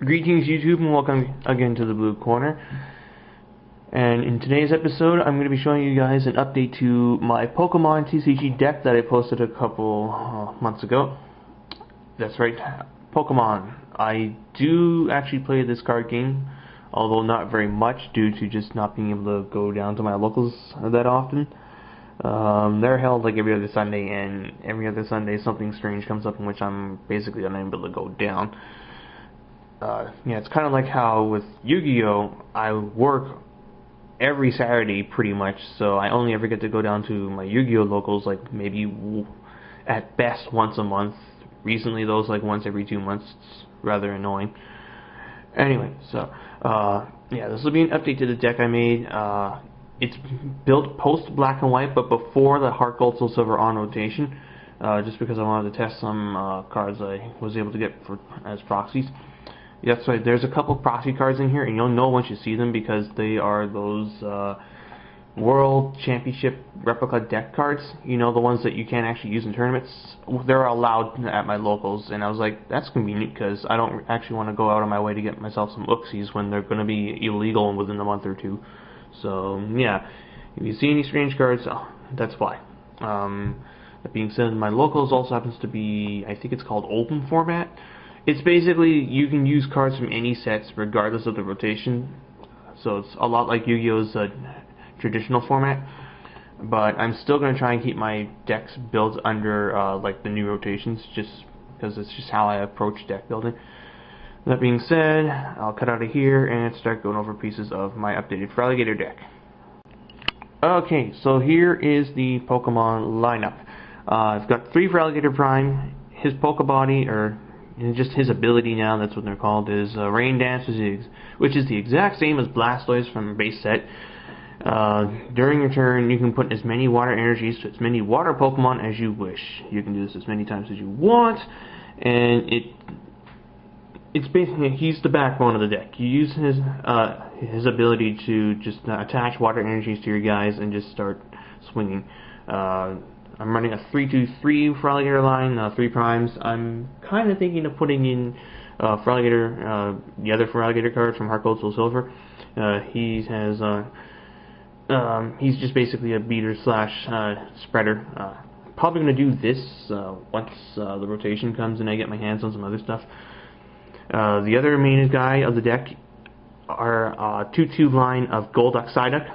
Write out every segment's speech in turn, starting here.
Greetings YouTube and welcome again to the Blue Corner. And in today's episode I'm going to be showing you guys an update to my Pokemon TCG deck that I posted a couple months ago. That's right, Pokemon. I do actually play this card game, although not very much due to just not being able to go down to my locals that often. They're held like every other Sunday, and every other Sunday something strange comes up in which I'm basically unable to go down. Yeah, it's kind of like how with Yu-Gi-Oh! I work every Saturday pretty much, so I only ever get to go down to my Yu-Gi-Oh! Locals like maybe at best once a month. Recently those like once every 2 months. It's rather annoying. Anyway, so yeah, this will be an update to the deck I made. It's built post Black and White, but before the Heart Gold Soul Silver on rotation, just because I wanted to test some cards I was able to get as proxies. That's right, there's a couple proxy cards in here, and you'll know once you see them because they are those World Championship replica deck cards. You know, the ones that you can't actually use in tournaments. They're allowed at my locals, and I was like, that's convenient because I don't actually want to go out of my way to get myself some Uxies when they're going to be illegal within a month or two. So, yeah, if you see any strange cards, that's why. That being said, my locals also happens to be, I think it's called open format. It's basically, you can use cards from any sets regardless of the rotation. So it's a lot like Yu-Gi-Oh's traditional format. But I'm still going to try and keep my decks built under like the new rotations, just because it's just how I approach deck building. That being said, I'll cut out of here and start going over pieces of my updated Feraligatr deck. Okay, so here is the Pokemon lineup. I've got 3 Feraligatr Prime, his Pokebody, or just his ability now, that's what they're called, is Rain Dance, which is the exact same as Blastoise from base set. During your turn, you can put as many water energies to as many water Pokemon as you wish. You can do this as many times as you want, and it's basically, he's the backbone of the deck. You use his ability to just attach water energies to your guys and just start swinging. I'm running a 3-2-3 Feraligatr line, 3 primes. I'm kind of thinking of putting in Feraligatr, the other Feraligatr card from Heart Gold Soul Silver. He's just basically a beater / spreader. Probably going to do this once the rotation comes and I get my hands on some other stuff. The other main guy of the deck are a 2-2 line of Golduck, Psyduck.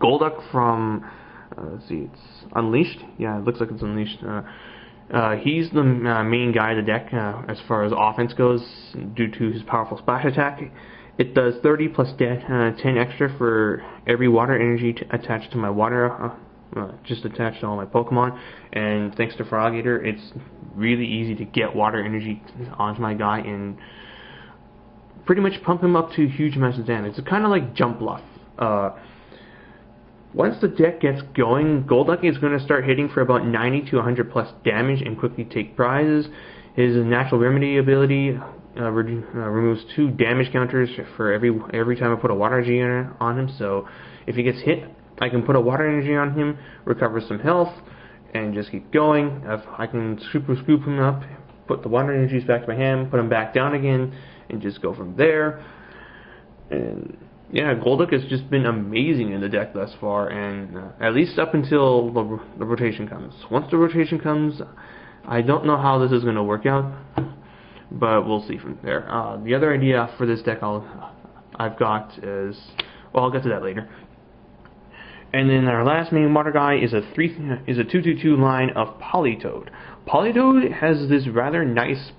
Golduck from, let's see, it's Unleashed? Yeah, it looks like it's Unleashed. He's the main guy of the deck as far as offense goes due to his powerful splash attack. It does 30 plus 10 extra for every water energy attached to my water, just attached to all my Pokemon. And thanks to Feraligatr, it's really easy to get water energy onto my guy and pretty much pump him up to huge amounts of damage. It's kind of like Jump Bluff. Once the deck gets going, Golduck is going to start hitting for about 90 to 100 plus damage and quickly take prizes. His Natural Remedy ability removes 2 damage counters for every time I put a water energy on him. So if he gets hit, I can put a water energy on him, recover some health, and just keep going. I can scoop him up, put the water energies back to my hand, put him back down again, and just go from there. And yeah, Golduck has just been amazing in the deck thus far, and at least up until the rotation comes. Once the rotation comes, I don't know how this is going to work out, but we'll see from there. The other idea for this deck I've got is, well, I'll get to that later. And then our last main water guy is a 2-2-2 line of Politoed. Politoed has this rather nice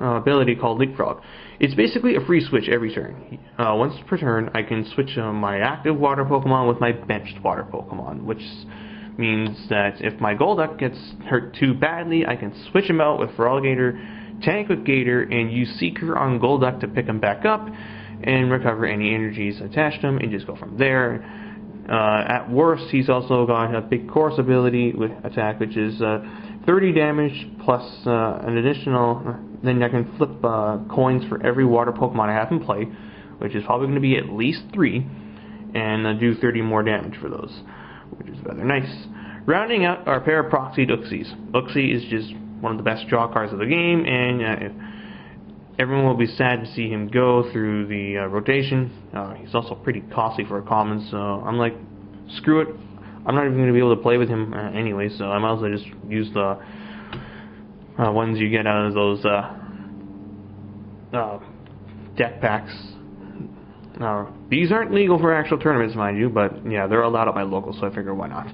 ability called Leapfrog. It's basically a free switch every turn. Once per turn, I can switch my active water Pokemon with my benched water Pokemon, which means that if my Golduck gets hurt too badly, I can switch him out with Feraligatr, tank with Gator, and use Seeker on Golduck to pick him back up and recover any energies attached to him and just go from there. At worst, he's also got a big Chorus ability with attack, which is 30 damage plus an additional. Then I can flip coins for every water Pokemon I have in play, which is probably going to be at least 3, and do 30 more damage for those, which is rather nice. Rounding out our pair of proxied Uxies. Uxie is just one of the best draw cards of the game, and everyone will be sad to see him go through the rotation. He's also pretty costly for a common, so I'm like, screw it. I'm not even going to be able to play with him anyway, so I might as well just use the ones you get out of those deck packs. These aren't legal for actual tournaments, mind you, but yeah, they're allowed at my local, so I figure why not.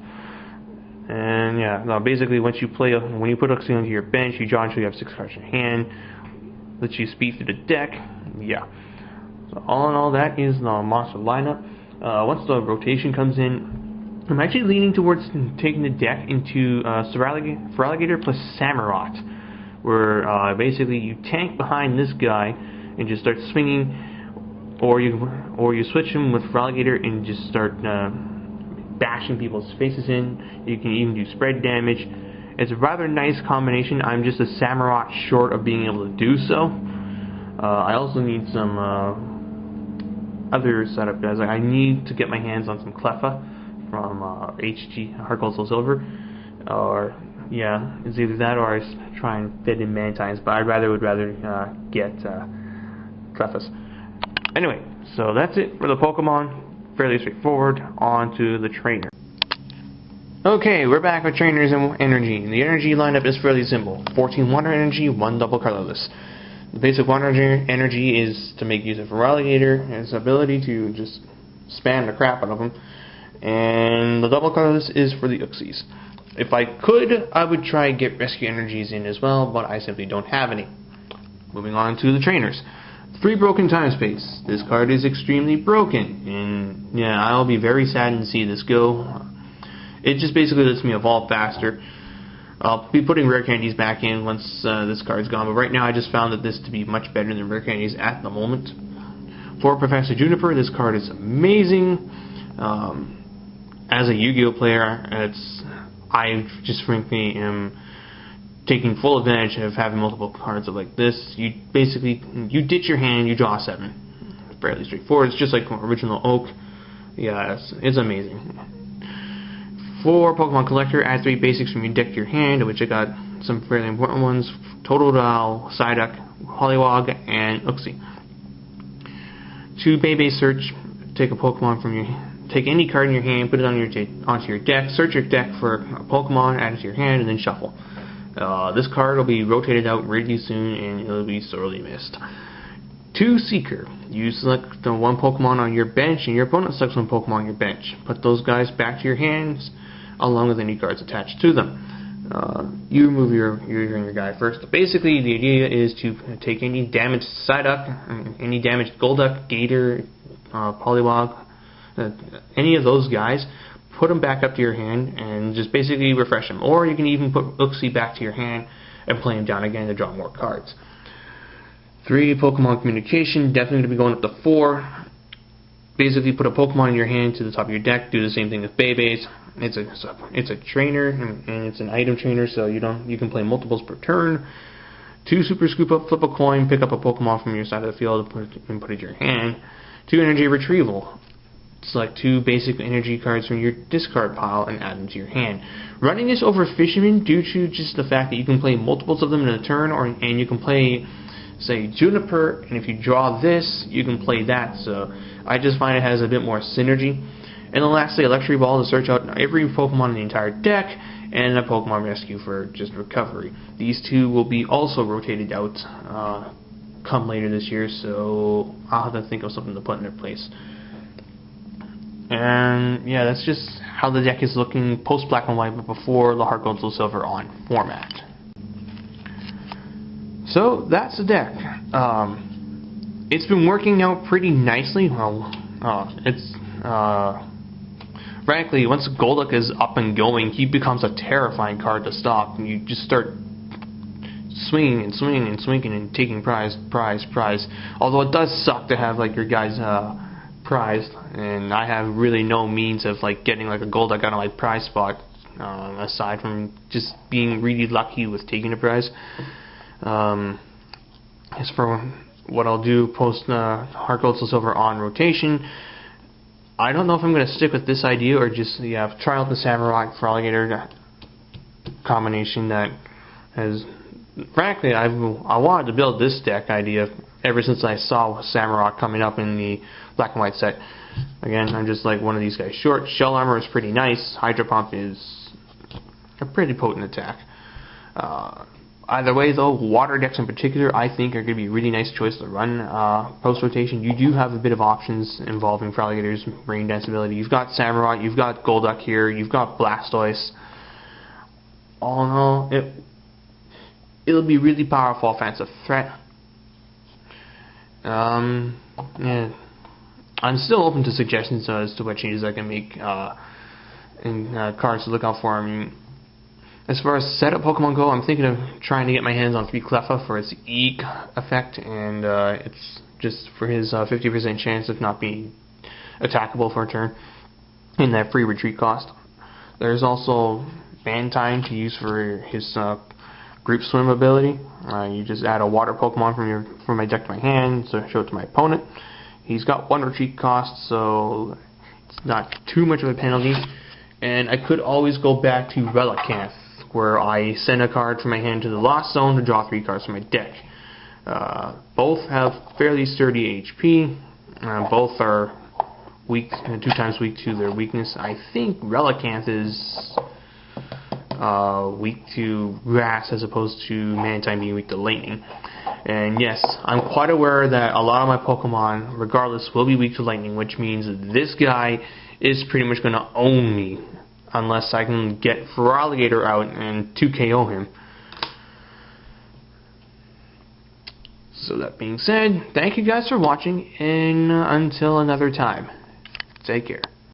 And yeah, no, basically when you put Uxie onto your bench, you draw until you have 6 cards in your hand. Lets you speed through the deck. Yeah. So all in all, that is the monster lineup. Once the rotation comes in, I'm actually leaning towards taking the deck into Feraligatr plus Samurott, where basically you tank behind this guy and just start swinging, or you switch him with Feraligatr and just start bashing people's faces in. You can even do spread damage. It's a rather nice combination. I'm just a Samurott short of being able to do so. I also need some other setup guys. I need to get my hands on some Cleffa from HG Heart Gold Soul Silver, or yeah, it's either that or I try and fit in Mantines, but I would rather get Cleffas. Anyway, so that's it for the Pokemon. Fairly straightforward. On to the trainer. Okay, we're back with trainers and energy. The energy lineup is fairly simple. 14 water energy, 1 double colorless. The basic water energy is to make use of Feraligatr and its ability to just spam the crap out of them. And the double colorless is for the Uxies. If I could, I would try and get rescue energies in as well, but I simply don't have any. Moving on to the trainers. 3 broken time space. This card is extremely broken, and yeah, I'll be very saddened to see this go. It just basically lets me evolve faster. I'll be putting rare candies back in once this card's gone, but right now I just found that this to be much better than rare candies at the moment. For Professor Juniper, this card is amazing. As a Yu-Gi-Oh player, I just frankly am taking full advantage of having multiple cards like this. You ditch your hand, you draw 7. Fairly straightforward. It's just like original Oak. Yeah, it's amazing. For Pokemon Collector, add 3 basics from your deck to your hand, which I got some fairly important ones: Totodile, Psyduck, Poliwag, and Uxie. 2 Bebe Search. Take any card in your hand, put it onto your deck, search your deck for a Pokemon, add it to your hand, and then shuffle. This card will be rotated out really soon, and it'll be sorely missed. 2 Seeker. You select the 1 Pokemon on your bench, and your opponent selects 1 Pokemon on your bench. Put those guys back to your hands, along with any cards attached to them. You remove your guy first. Basically, the idea is to take any damaged Psyduck, any damaged Golduck, Gator, Poliwag, any of those guys, put them back up to your hand and just basically refresh them. Or you can even put Uxie back to your hand and play him down again to draw more cards. 3 Pokemon Communication, definitely going to be going up to 4. Basically put a Pokemon in your hand to the top of your deck, do the same thing with Bebes. It's a trainer, and it's an item trainer, so you can play multiples per turn. 2 Super Scoop Up, flip a coin, pick up a Pokemon from your side of the field and put it in your hand. 2 Energy Retrieval. Select 2 basic energy cards from your discard pile and add them to your hand. Running this over Fisherman due to just the fact that you can play multiples of them in a turn, and you can play, say, Juniper, and if you draw this, you can play that. So I just find it has a bit more synergy. And then lastly, Electric Ball to search out every Pokemon in the entire deck, and a Pokemon Rescue for just recovery. These 2 will be also rotated out come later this year, so I'll have to think of something to put in their place. And yeah, that's just how the deck is looking post Black and White, but before the Heart Gold Soul Silver on format. So that's the deck. It's been working out pretty nicely. Well, frankly, once Golduck is up and going, he becomes a terrifying card to stop. And you just start swinging and swinging and swinging and taking prize. Although it does suck to have like your guys prized, and I have really no means of like getting like a Golduck out of my prize spot, aside from just being really lucky with taking a prize. As for what I'll do post Heart Gold Soul Silver on rotation, I don't know if I'm going to stick with this idea or just try out the Samurott Feraligatr combination that has frankly, I wanted to build this deck idea ever since I saw Samurott coming up in the black and white set. Again, I'm just like one of these guys. Short shell armor is pretty nice. Hydro Pump is a pretty potent attack. Either way, though, water decks in particular, I think, are going to be a really nice choice to run post-rotation. You do have a bit of options involving Feraligatr's Brain Dance ability. You've got Samurott, you've got Golduck here, you've got Blastoise. All in all, it'll be really powerful offensive threat. Yeah. I'm still open to suggestions as to what changes I can make in cards to look out for. I mean, as far as setup Pokemon go, I'm thinking of trying to get my hands on 3 Cleffa for its Eek effect, and it's just for his 50% chance of not being attackable for a turn, and that free retreat cost. There's also Mantine to use for his Group Swim ability. You just add a water Pokemon from my deck to my hand, so show it to my opponent. He's got 1 retreat cost, so it's not too much of a penalty. And I could always go back to Relicanth, where I send a card from my hand to the Lost Zone to draw 3 cards from my deck. Both have fairly sturdy HP. Both are weak, 2 times weak to their weakness. I think Relicanth is weak to grass as opposed to Mantine being weak to lightning. And yes, I'm quite aware that a lot of my Pokemon, regardless, will be weak to lightning, which means that this guy is pretty much going to own me unless I can get Feraligatr out and 2KO him. So that being said, thank you guys for watching, and until another time, take care.